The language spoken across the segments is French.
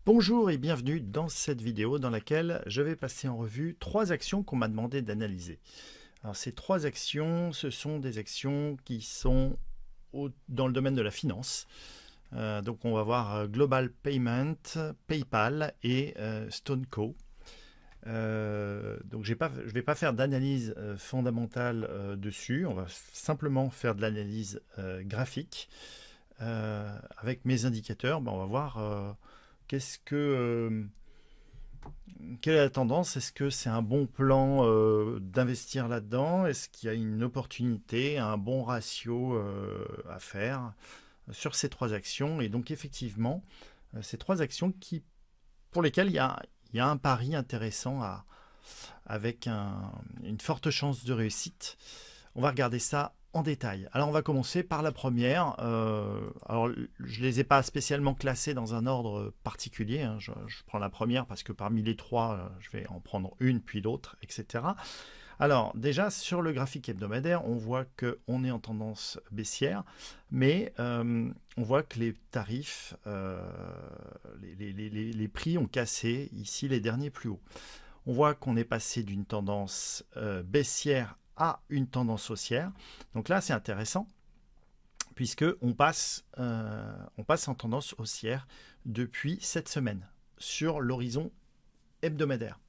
Bonjour et bienvenue dans cette vidéo dans laquelle je vais passer en revue trois actions qu'on m'a demandé d'analyser. Alors ces trois actions, ce sont des actions qui sont dans le domaine de la finance. Donc on va voir Global Payment, PayPal et StoneCo. Donc je ne vais pas faire d'analyse fondamentale dessus, on va simplement faire de l'analyse graphique. Avec mes indicateurs, on va voir qu'est-ce que quelle est la tendance? Est-ce que c'est un bon plan d'investir là-dedans? Est-ce qu'il y a une opportunité, un bon ratio à faire sur ces trois actions? Et donc effectivement, ces trois actions pour lesquelles il y a un pari intéressant avec une forte chance de réussite. On va regarder ça en détail. Alors on va commencer par la première. Alors je ne les ai pas spécialement classées dans un ordre particulier. Hein. Je prends la première parce que parmi les trois, je vais en prendre une puis l'autre, etc. Alors déjà sur le graphique hebdomadaire, on voit qu'on est en tendance baissière, mais on voit que les tarifs, les prix ont cassé ici les derniers plus hauts. On voit qu'on est passé d'une tendance baissière à une tendance haussière. Donc là, c'est intéressant puisque on passe en tendance haussière depuis cette semaine sur l'horizon hebdomadaire.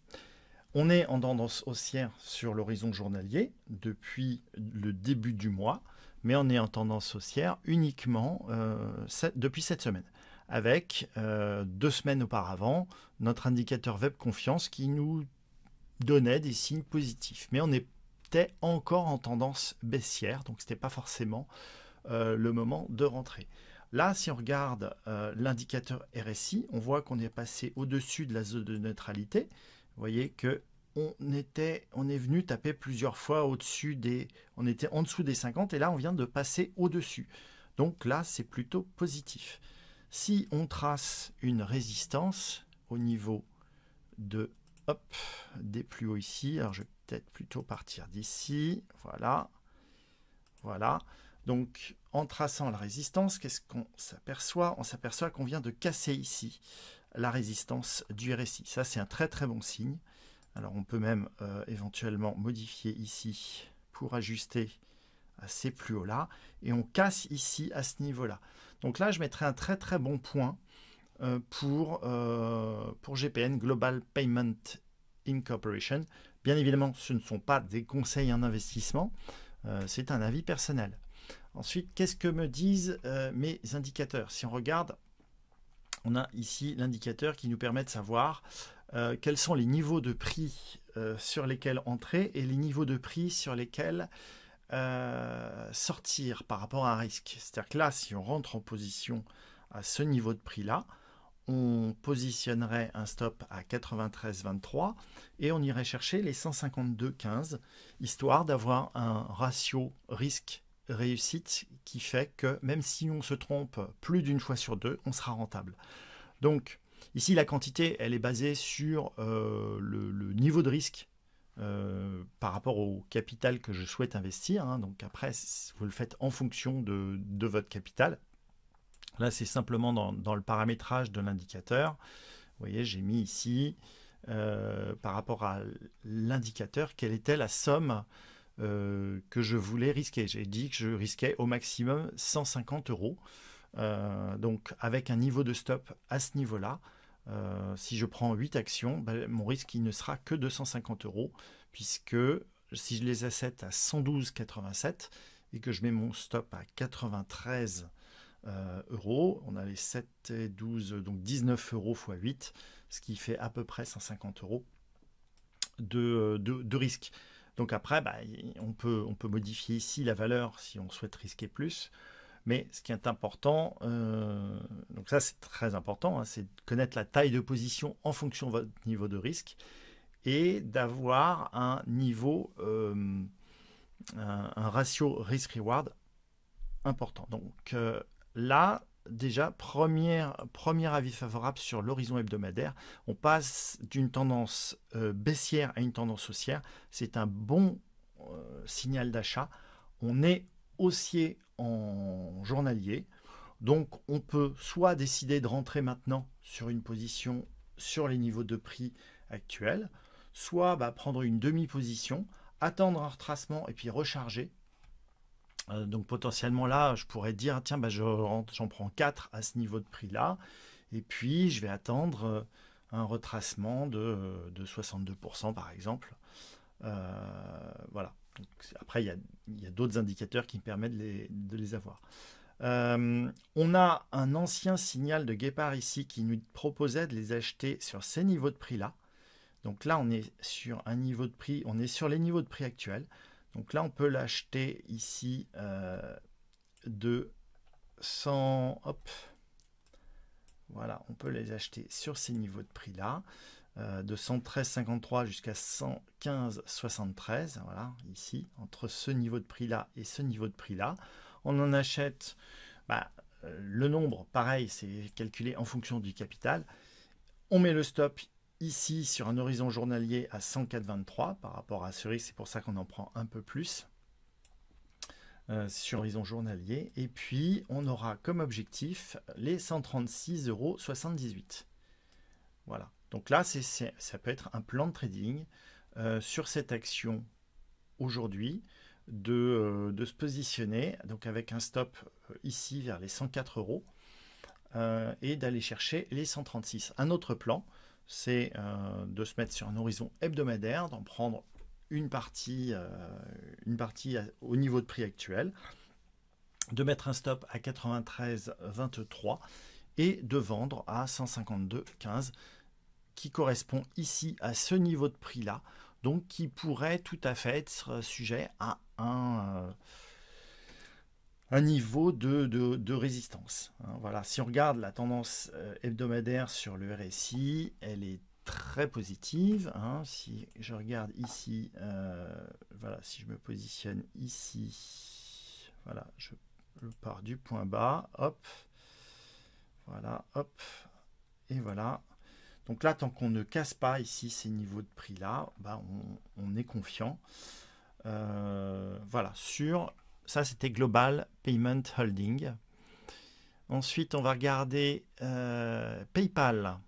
On est en tendance haussière sur l'horizon journalier depuis le début du mois, mais on est en tendance haussière uniquement depuis cette semaine. Avec 2 semaines auparavant, notre indicateur Web Confiance qui nous donnait des signes positifs. Mais on était encore en tendance baissière, donc ce n'était pas forcément le moment de rentrer. Là, si on regarde l'indicateur RSI, on voit qu'on est passé au-dessus de la zone de neutralité. Vous voyez que on est venu taper plusieurs fois au-dessus on était en dessous des 50 et là on vient de passer au-dessus. Donc là, c'est plutôt positif. Si on trace une résistance au niveau des plus hauts ici, alors je vais peut-être plutôt partir d'ici, voilà. Donc en traçant la résistance, qu'est-ce qu'on s'aperçoit? On s'aperçoit qu'on vient de casser ici la résistance du RSI. Ça, c'est un très très bon signe. Alors on peut même éventuellement modifier ici pour ajuster à ces plus hauts là, et on casse ici à ce niveau là. Donc là je mettrai un très très bon point pour GPN, Global Payment Incorporation. Bien évidemment, ce ne sont pas des conseils en investissement, c'est un avis personnel. Ensuite, qu'est-ce que me disent mes indicateurs? Si on regarde, on a ici l'indicateur qui nous permet de savoir quels sont les niveaux de prix sur lesquels entrer et les niveaux de prix sur lesquels sortir par rapport à un risque. C'est-à-dire que là, si on rentre en position à ce niveau de prix-là, on positionnerait un stop à 93,23 et on irait chercher les 152,15, histoire d'avoir un ratio risque-réussite qui fait que même si on se trompe plus d'une fois sur deux, on sera rentable. Donc ici, la quantité, elle est basée sur le niveau de risque par rapport au capital que je souhaite investir. Hein. Donc après, vous le faites en fonction de votre capital. Là, c'est simplement dans le paramétrage de l'indicateur. Vous voyez, j'ai mis ici, par rapport à l'indicateur, quelle était la somme que je voulais risquer. J'ai dit que je risquais au maximum 150 euros. Donc, avec un niveau de stop à ce niveau-là, si je prends 8 actions, mon risque il ne sera que 250 euros, puisque si je les achète à 112,87 et que je mets mon stop à 93 euros, on a les 7 et 12, donc 19 euros x 8, ce qui fait à peu près 150 euros de risque. Donc après, on peut modifier ici la valeur si on souhaite risquer plus. Mais ce qui est important, donc ça c'est très important, hein, c'est de connaître la taille de position en fonction de votre niveau de risque et d'avoir un niveau, un ratio risk-reward important. Donc là, déjà, premier avis favorable sur l'horizon hebdomadaire. On passe d'une tendance baissière à une tendance haussière. C'est un bon signal d'achat. On est haussier en journalier. Donc on peut soit décider de rentrer maintenant sur une position sur les niveaux de prix actuels, soit prendre une demi-position, attendre un retracement et puis recharger. Donc potentiellement là, je pourrais dire, tiens, j'en prends 4 à ce niveau de prix-là, et puis je vais attendre un retracement de 62% par exemple. Voilà. Donc, après, il y a d'autres indicateurs qui me permettent de les avoir. On a un ancien signal de Guépard ici qui nous proposait de les acheter sur ces niveaux de prix-là. Donc là, on est sur un niveau de prix, on est sur les niveaux de prix actuels. Donc là, on peut l'acheter ici de 100, hop, voilà, on peut les acheter sur ces niveaux de prix-là, de 113,53 jusqu'à 115,73, voilà, ici, entre ce niveau de prix-là et ce niveau de prix-là. On en achète, le nombre, pareil, c'est calculé en fonction du capital. On met le stop ici sur un horizon journalier à 104,23 par rapport à ce risque, c'est pour ça qu'on en prend un peu plus sur horizon journalier. Et puis, on aura comme objectif les 136,78 €. Voilà. Donc là, ça peut être un plan de trading sur cette action aujourd'hui de se positionner donc avec un stop ici vers les 104 € et d'aller chercher les 136. Un autre plan, c'est de se mettre sur un horizon hebdomadaire, d'en prendre une partie au niveau de prix actuel, de mettre un stop à 93,23 et de vendre à 152,15 qui correspond ici à ce niveau de prix là, donc qui pourrait tout à fait être sujet à un niveau de résistance. Voilà. Si on regarde la tendance hebdomadaire sur le RSI, elle est très positive. Si je regarde ici, voilà, si je me positionne ici, voilà, je pars du point bas, hop, voilà, hop, et voilà. Donc là, tant qu'on ne casse pas ici ces niveaux de prix là, on est confiant. Voilà, sur ça, c'était Global Payment Holding. Ensuite, on va regarder PayPal.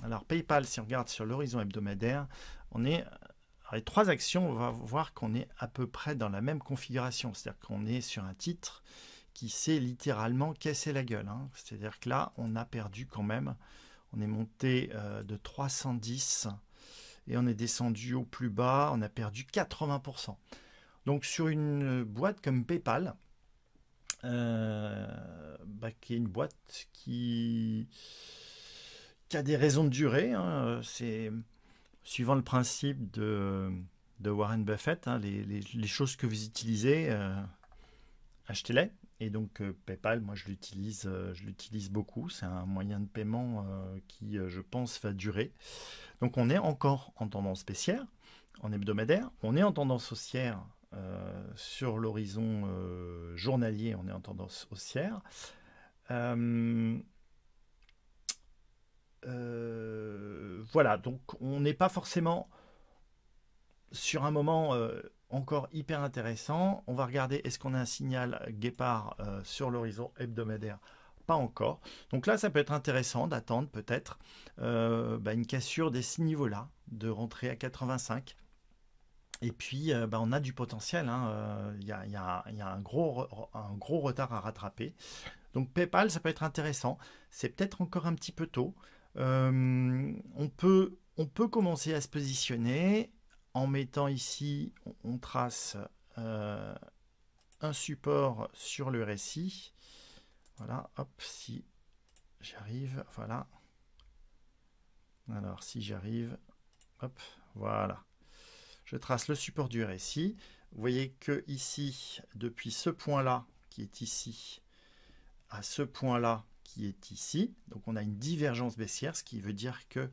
Alors, PayPal, si on regarde sur l'horizon hebdomadaire, les 3 actions, on va voir qu'on est à peu près dans la même configuration. C'est-à-dire qu'on est sur un titre qui s'est littéralement cassé la gueule. C'est-à-dire que là, on a perdu quand même. On est monté de 310 et on est descendu au plus bas. On a perdu 80%. Donc sur une boîte comme PayPal, qui est une boîte qui a des raisons de durer, c'est suivant le principe de Warren Buffett, les choses que vous utilisez, achetez-les. Et donc PayPal, moi je l'utilise beaucoup, c'est un moyen de paiement qui, je pense, va durer. Donc on est encore en tendance baissière, en hebdomadaire, on est en tendance haussière. Sur l'horizon journalier, on est en tendance haussière. Voilà, donc on n'est pas forcément sur un moment encore hyper intéressant. On va regarder, est-ce qu'on a un signal Guépard sur l'horizon hebdomadaire? Pas encore. Donc là, ça peut être intéressant d'attendre peut-être une cassure des 6 niveaux-là, de rentrer à 85. Et puis, on a du potentiel. Il y a un gros retard à rattraper. Donc, PayPal, ça peut être intéressant. C'est peut-être encore un petit peu tôt. On peut commencer à se positionner en mettant ici, on trace un support sur le RSI. Voilà, hop, si j'arrive, voilà. Alors, si j'arrive, hop, voilà. Je trace le support du RSI. Vous voyez que ici, depuis ce point-là, qui est ici, à ce point-là, qui est ici, donc on a une divergence baissière, ce qui veut dire que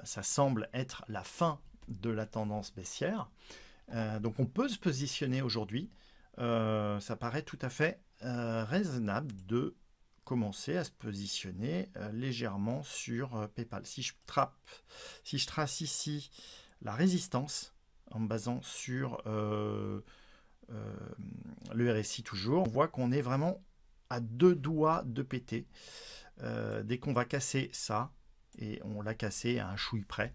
ça semble être la fin de la tendance baissière. Donc on peut se positionner aujourd'hui. Ça paraît tout à fait raisonnable de commencer à se positionner légèrement sur PayPal. Si je trace ici la résistance, en me basant sur le RSI toujours, on voit qu'on est vraiment à 2 doigts de péter. Dès qu'on va casser ça, et on l'a cassé à un chouille près.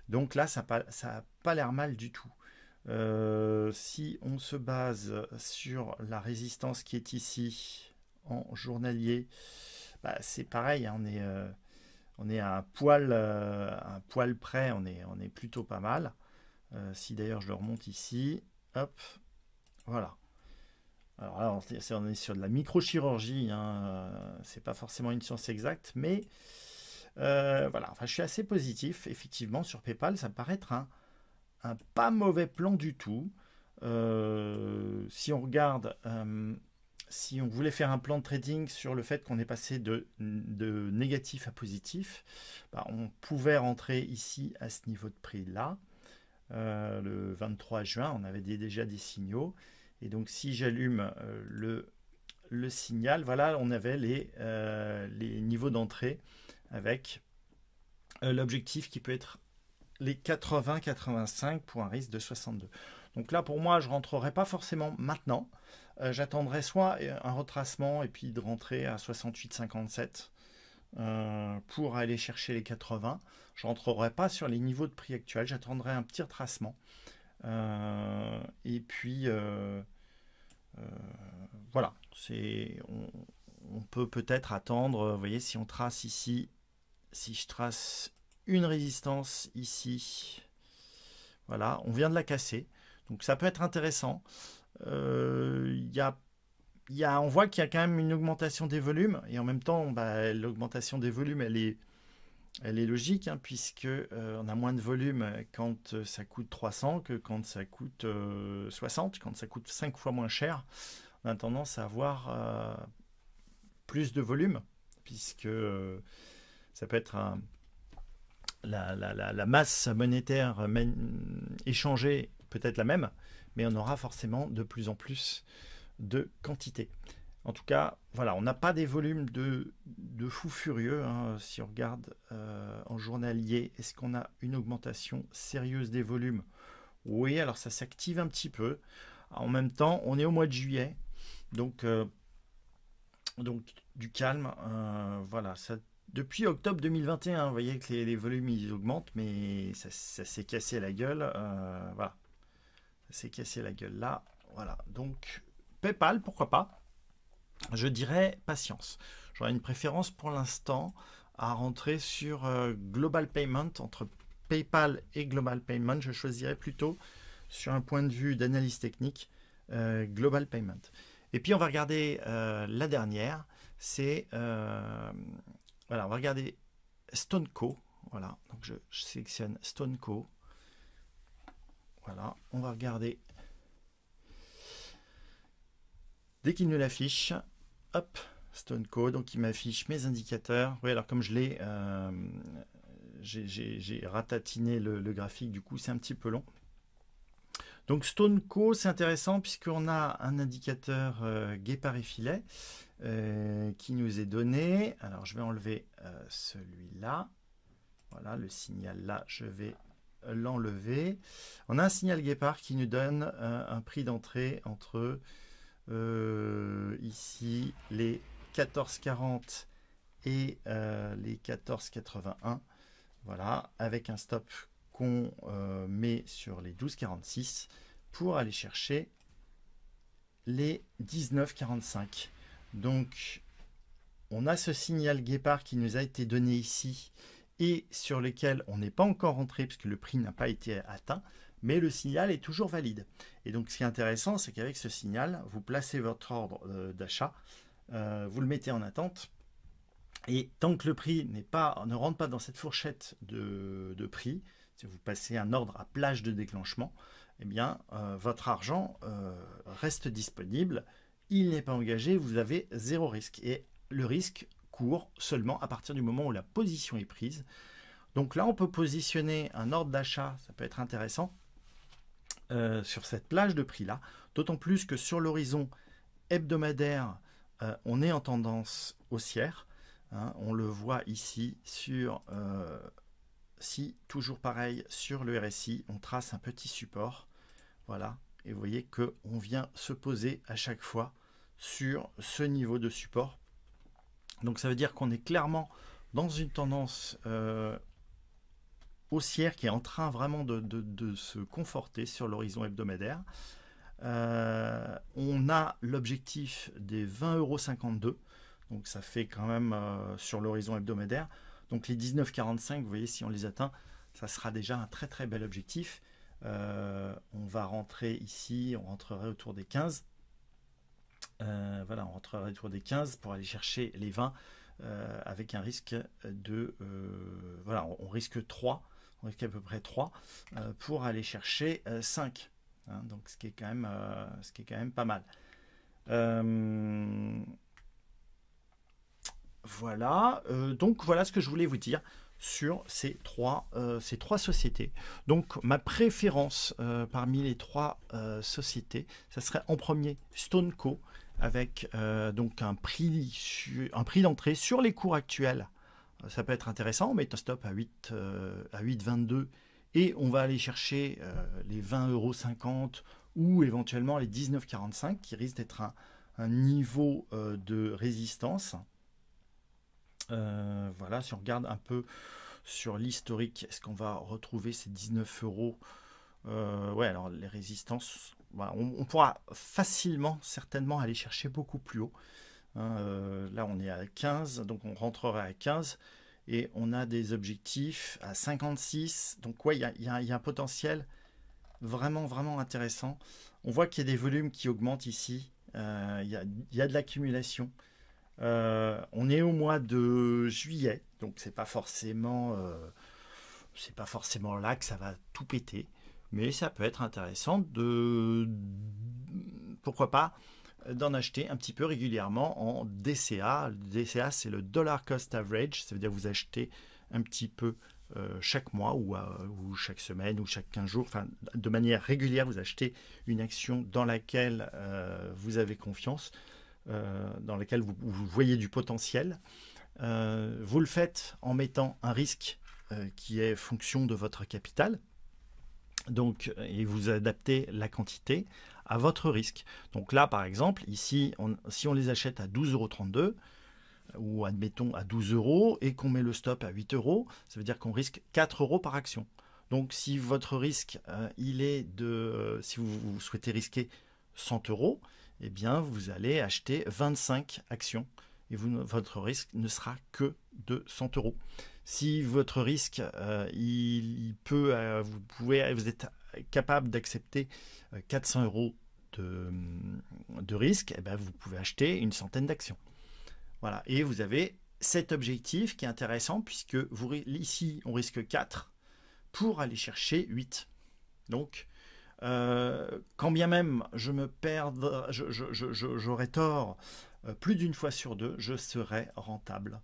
Donc là, ça n'a pas l'air mal du tout. Si on se base sur la résistance qui est ici en journalier, bah, c'est pareil, hein, on est à un poil près, on est plutôt pas mal. Si d'ailleurs je le remonte ici, hop, voilà. Alors là, on est sur de la microchirurgie, hein, c'est pas forcément une science exacte, mais voilà, enfin, je suis assez positif, effectivement, sur PayPal, ça me paraît être un pas mauvais plan du tout. Si on regarde, si on voulait faire un plan de trading sur le fait qu'on est passé de négatif à positif, bah, on pouvait rentrer ici à ce niveau de prix là. Le 23 juin, on avait déjà des signaux. Et donc si j'allume le signal, voilà, on avait les niveaux d'entrée avec l'objectif qui peut être les 80-85 pour un risque de 62. Donc là, pour moi, je ne rentrerai pas forcément maintenant. J'attendrai soit un retracement et puis de rentrer à 68-57 pour aller chercher les 80. Je ne rentrerai pas sur les niveaux de prix actuels. J'attendrai un petit retracement. Et puis, voilà. On peut peut-être attendre. Vous voyez, si on trace ici, si je trace une résistance ici, voilà, on vient de la casser. Donc ça peut être intéressant. On voit qu'il y a quand même une augmentation des volumes et en même temps, bah, l'augmentation des volumes, elle est logique, hein, puisque on a moins de volume quand ça coûte 300 que quand ça coûte 60. Quand ça coûte 5 fois moins cher, on a tendance à avoir plus de volume, puisque ça peut être la masse monétaire échangée peut-être la même, mais on aura forcément de plus en plus de quantité. En tout cas, voilà, on n'a pas des volumes de fou furieux. Hein. Si on regarde en journalier, est-ce qu'on a une augmentation sérieuse des volumes? Oui, alors ça s'active un petit peu. En même temps, on est au mois de juillet, donc du calme. Voilà, ça, depuis octobre 2021, vous voyez que les volumes ils augmentent, mais ça s'est cassé la gueule. Voilà, ça s'est cassé la gueule là. Voilà, donc PayPal, pourquoi pas? Je dirais patience. J'aurais une préférence pour l'instant à rentrer sur Global Payment. Entre PayPal et Global Payment, je choisirais plutôt sur un point de vue d'analyse technique Global Payment. Et puis on va regarder la dernière, c'est voilà, on va regarder StoneCo. Voilà, donc je sélectionne StoneCo. Voilà, on va regarder. Dès qu'il nous l'affiche, hop, StoneCo, donc il m'affiche mes indicateurs. Oui, alors comme je l'ai, j'ai ratatiné le graphique, du coup c'est un petit peu long. Donc StoneCo, c'est intéressant puisqu'on a un indicateur guépard et filet qui nous est donné. Alors je vais enlever celui-là. Voilà, le signal là, je vais l'enlever. On a un signal guépard qui nous donne un prix d'entrée entre ici les 14,40 et les 14,81. Voilà, avec un stop qu'on met sur les 12,46 pour aller chercher les 19,45. Donc on a ce signal guépard qui nous a été donné ici et sur lequel on n'est pas encore rentré puisque le prix n'a pas été atteint, mais le signal est toujours valide. Et donc ce qui est intéressant, c'est qu'avec ce signal, vous placez votre ordre d'achat, vous le mettez en attente, et tant que le prix ne rentre pas dans cette fourchette de prix, si vous passez un ordre à plage de déclenchement, eh bien votre argent reste disponible, il n'est pas engagé, vous avez zéro risque. Et le risque court seulement à partir du moment où la position est prise. Donc là, on peut positionner un ordre d'achat, ça peut être intéressant, sur cette plage de prix-là, d'autant plus que sur l'horizon hebdomadaire, on est en tendance haussière. Hein, on le voit ici sur, toujours pareil, sur le RSI, on trace un petit support. Voilà, et vous voyez qu'on vient se poser à chaque fois sur ce niveau de support. Donc ça veut dire qu'on est clairement dans une tendance haussière qui est en train vraiment de se conforter sur l'horizon hebdomadaire. On a l'objectif des 20,52 €, donc ça fait quand même sur l'horizon hebdomadaire. Donc les 19,45, vous voyez, si on les atteint, ça sera déjà un très très bel objectif. On va rentrer ici, on rentrerait autour des 15. Voilà, on rentrerait autour des 15 pour aller chercher les 20 avec un risque de... voilà, on risque 3, on risque à peu près 3 pour aller chercher 5. Hein, donc ce qui est quand même pas mal. Voilà, donc voilà ce que je voulais vous dire sur ces trois sociétés. Donc ma préférence parmi les trois sociétés, ça serait en premier StoneCo avec donc un prix d'entrée sur les cours actuels. Ça peut être intéressant, on met un stop à 8,22 et on va aller chercher les 20,50 € ou éventuellement les 19,45 qui risquent d'être un niveau de résistance. Voilà, si on regarde un peu sur l'historique, est-ce qu'on va retrouver ces 19 €? Ouais, alors les résistances, voilà, on pourra facilement, certainement, aller chercher beaucoup plus haut. Hein, là, on est à 15, donc on rentrera à 15 et on a des objectifs à 56. Donc, ouais, il y a un potentiel vraiment, vraiment intéressant. On voit qu'il y a des volumes qui augmentent ici. Il y a de l'accumulation. On est au mois de juillet, donc c'est pas forcément là que ça va tout péter, mais ça peut être intéressant pourquoi pas, d'en acheter un petit peu régulièrement en DCA. Le DCA, c'est le Dollar Cost Average, ça veut dire que vous achetez un petit peu chaque mois ou chaque semaine ou chaque 15 jours, enfin de manière régulière, vous achetez une action dans laquelle vous avez confiance. Dans laquelle vous voyez du potentiel. Vous le faites en mettant un risque qui est fonction de votre capital. Donc, et vous adaptez la quantité à votre risque. Donc là, par exemple, ici, si on les achète à 12,32 € ou admettons à 12 € et qu'on met le stop à 8 €, ça veut dire qu'on risque 4 € par action. Donc si votre risque, si vous souhaitez risquer 100 €, eh bien, vous allez acheter 25 actions et votre risque ne sera que de 100 €. Si votre risque, vous êtes capable d'accepter 400 € de risque, eh bien, vous pouvez acheter une centaine d'actions. Voilà, et vous avez cet objectif qui est intéressant puisque ici, on risque 4 pour aller chercher 8. Donc, quand bien même j'aurais tort plus d'une fois sur deux, je serai rentable.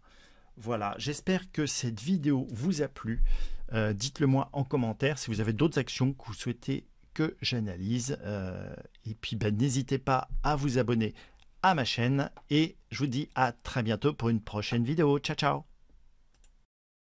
Voilà, j'espère que cette vidéo vous a plu. Dites-le moi en commentaire si vous avez d'autres actions que vous souhaitez que j'analyse. Et puis n'hésitez pas à vous abonner à ma chaîne et je vous dis à très bientôt pour une prochaine vidéo. Ciao, ciao!